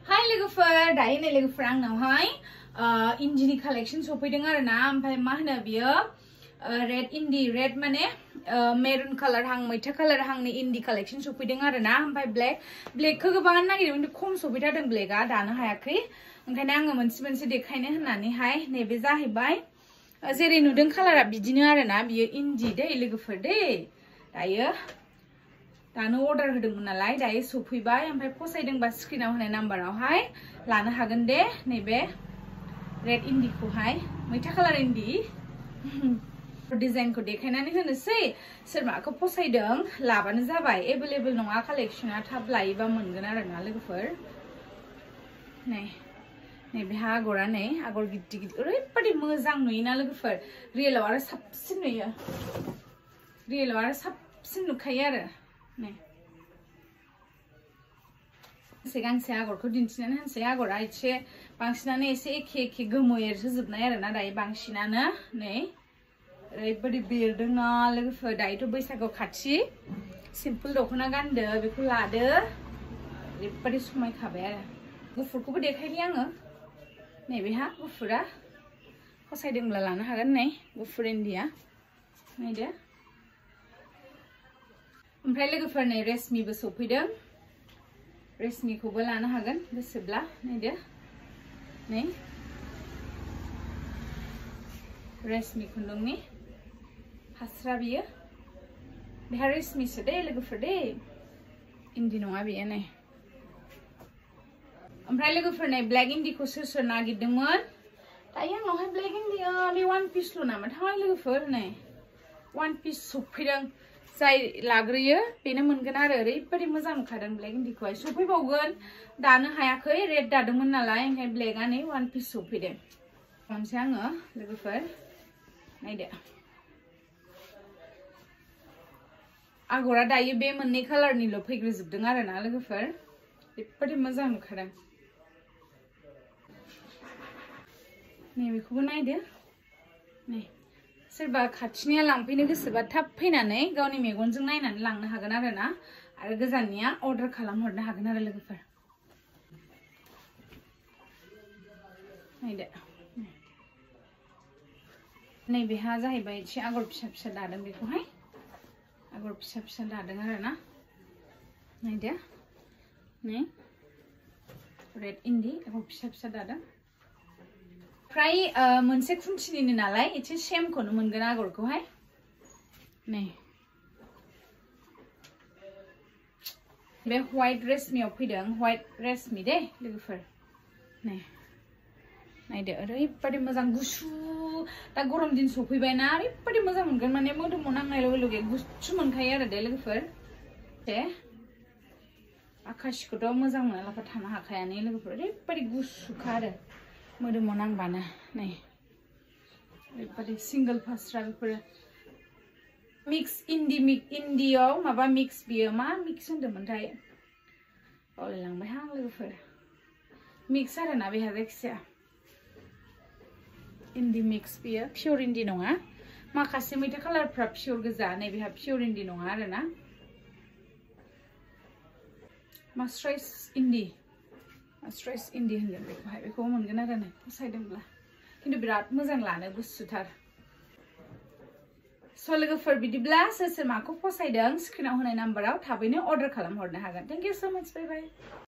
Hi लोगोफोर दायो नै लोगोफोर आंनावहाय इन्दिनि कालेक्शन सफैदों आरो ना ओमफ्राय मा होनो बियो रेड इन्दी रेड माने मेरून कलर हां मैथा कलर हांनि इन्दी कालेक्शन सफैदों आरो ना ओमफ्राय ब्लेकखौ गोबाङानो नागिरदों खिन्थु खम सफैथारदों ब्लेकआ दानो हायाखै ओंखायनो आङो मोनसे देखायनो होननानैहाय नैबे जाहैबाय जेरै नुदों कालारा बिदिनो आरो ना बियो इन्दी दै लोगोफोर दै दायो दानो अर्डार होदोंमोन नालाय दायो सफैबाय ओमफ्राय फसायदोंबा स्क्रिनाव होनाय नाम्बारावहाय लानो हागोन दे नैबे रेड इन्दिखौहाय मैथा कालार इन्दी डिजाइनखौ देखायनानै होनोसै सोरमाखौ फसायदों लाबानो जाबाय एभेलेबल नङा कालेक्शना थाब लायोबा मोनगोन आरो ना लोगोफोर नैबेहा आगरा नै आगर गिदिर गिदिर ओरैबायदि मोजां नुयोना लोगोफोर रियेलाव आरो साबसिन नुयो रियेलाव आरो साबसिन नुखायो आरो गांसे आगरखौ दिन्थिनानै होनसै आगरा एसे बांसिनानो एसे एखे गोमो एरहोजोबनाय आरो ना दायो बांसिनानो नै ओरैबायदि बेरदों ना लोगोफोर दायोथ' बैसागु खाथि सिम्पोल दख'ना गानदो बेखौ लादो ओरैबायदि समायखाबाय आरो गुफुरखौबो देखायनि आङो नैबेहा गुफुरा फसायदोंब्ला लानो हागोन नै गुफुर इन्दिया नायदो ओमफ्राय लोगोफोर नै रेशमिबो सफैदों रेशमिखौबो लानो हागोन गोसोब्ला नायदो नै रेशमि खुन्दुंनि फास्रा बियो बेहा रेशमिसो दे लोगोफोर दे इन्दि नङा बियो नै ओमफ्राय लोगोफोर नै ब्लेक इन्दिखौ सोर नागिरदोंमोन दायो आंनावहाय ब्लेक इन्दिया बे वान पिसल' नामाथाय लोगोफोर नै वान पिस सफैदों जाय लाग्रोयो बेनो मोनगोन आरो ओरैबायदि मोजां नुखादों ब्लेक इन्दिखौहाय सफैबावगोन दानो हायाखै रेड दादोंमोन नालाय ओंखाय ब्लेकआ नै वान पिस सफैदों खनसे आङो लोगोफोर नायदो आगरा दायो बे मोननै कालारनिल' फैग्रोजोबदों आरो ना लोगोफोर ओरैबायदि मोजां नुखादों नैबेखौबो नायदो नै सोरबा खाथिनिया लांफैनो गोसोबा थाब फैनानै गावनि मेगनजों नायनानै लांनो हागोन आरो ना आरो गोजाननिया अर्डार खालामहरनो हागोन आरो लोगोफोर नायदो नैबेहा जाहैबाय एसे आगर फिसा दादों बेखौहाय आगर फिसा दादों आरो ना नायदो नै रेड इन्दी आगर फिसा दादों फ्राय मोनसे खुन्थिनिनो नालाय एसे सेमखौनो मोनगोन आगरखौहाय नै बे व्हाइट रेशमियाव फैदों व्हाइट रेशमि दे लोगोफोर नै नायदो ओरैबायदि मोजां गुसु दा गरम दिन सफैबायना ओरैबायदि मोजां मोनगोन माने मोदोमाव नांनाय लगे गुसु मोनखायो आरो दे लोगोफोर दे आकाशिखौथ' मोजां मोनालाफा थानो हाखायानो लोगोफोर ओरैबायदि गुसुखा आरो मोदोमाव नांबानो नै ओरैबायदि सिंगल फास्रा बेफोरो मिक्स इन्दियाव माबा मिक्स बियो मा मिक्स होनदोंमोनथाय बावलायलांबायहां लोगोफोर मिक्स आरोना बेहा जायखिजाया इन्दी मिक्स बियो पियर इन्दी नङा माखासे मैथा कालारफ्रा पियर गोजा नैबेहा पियर इन्दी नङा आरोना मास्राइज इन्दी होनगोन बेखौहाय बेखौबो मोनगोन आरो नै फसायदोंब्ला खिन्थु बिराद मोजां लानो गुसुथार स' लोगोफोर बिदिब्ला सोर माखौ फसायदों स्क्रिनाव होनाय नाम्बाराव थाबैनो अर्डार खालामहरनो हागोन थेंक इउ सो माच बाय बाय